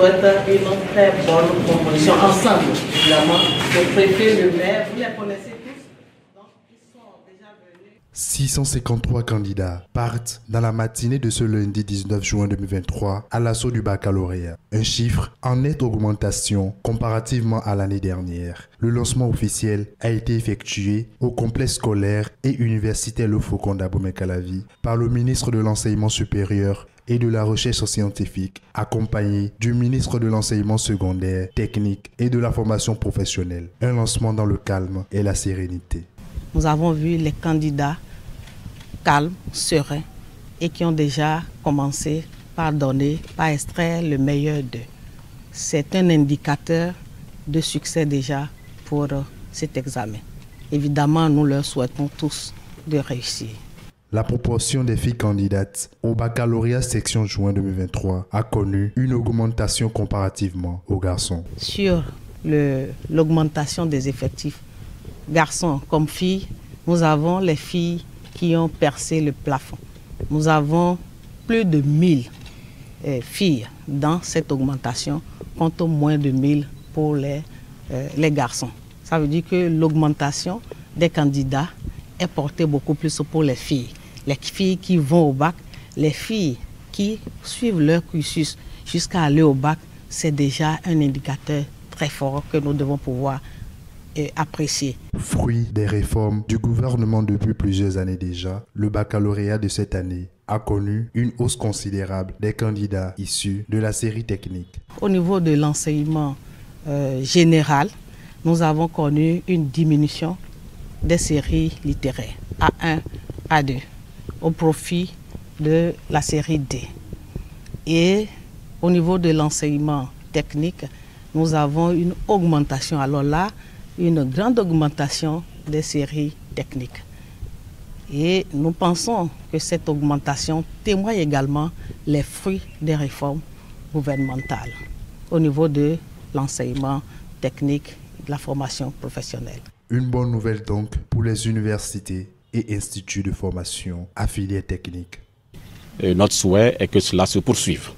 souhaite une très bonne promotion ensemble, évidemment. Le préfet, le maire, vous les connaissez tous. Donc, ils sont déjà venus. 653 candidats partent dans la matinée de ce lundi 19 juin 2023 à l'assaut du baccalauréat. Un chiffre en nette augmentation comparativement à l'année dernière. Le lancement officiel a été effectué au complexe scolaire et universitaire Le Faucon d'Abomey-Calavi par le ministre de l'Enseignement supérieur et de la Recherche scientifique, accompagné du ministre de l'Enseignement secondaire, technique et de la formation professionnelle. Un lancement dans le calme et la sérénité. Nous avons vu les candidats calmes, sereins et qui ont déjà commencé par extraire le meilleur d'eux. C'est un indicateur de succès déjà pour cet examen. Évidemment, nous leur souhaitons tous de réussir. La proportion des filles candidates au baccalauréat section juin 2023 a connu une augmentation comparativement aux garçons. Sur l'augmentation des effectifs, garçons comme filles, nous avons les filles qui ont percé le plafond. Nous avons plus de 1000 filles dans cette augmentation, contre moins de 1000 pour les garçons. Ça veut dire que l'augmentation des candidats est portée beaucoup plus pour les filles. Les filles qui vont au bac, les filles qui suivent leur cursus jusqu'à aller au bac, c'est déjà un indicateur très fort que nous devons pouvoir apprécier. Fruit des réformes du gouvernement depuis plusieurs années déjà, le baccalauréat de cette année a connu une hausse considérable des candidats issus de la série technique. Au niveau de l'enseignement général, nous avons connu une diminution des séries littéraires A1, A2 au profit de la série D. Et au niveau de l'enseignement technique, nous avons une augmentation. Alors là, une grande augmentation des séries techniques. Et nous pensons que cette augmentation témoigne également les fruits des réformes gouvernementales au niveau de l'enseignement technique et de la formation professionnelle. Une bonne nouvelle donc pour les universités et instituts de formation à filière technique. Et notre souhait est que cela se poursuive.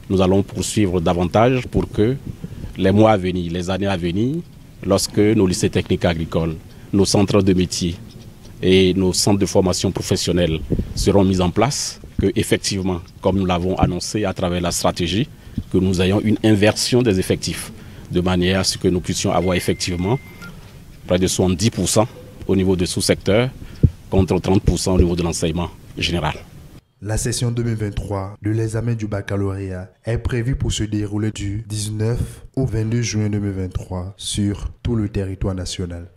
Nous allons poursuivre davantage pour que les mois à venir, les années à venir, lorsque nos lycées techniques agricoles, nos centres de métiers et nos centres de formation professionnelle seront mis en place, que effectivement, comme nous l'avons annoncé à travers la stratégie, que nous ayons une inversion des effectifs, de manière à ce que nous puissions avoir effectivement près de 70% au niveau de sous-secteurs, contre 30% au niveau de l'enseignement général. La session 2023 de l'examen du baccalauréat est prévue pour se dérouler du 19 au 22 juin 2023 sur tout le territoire national.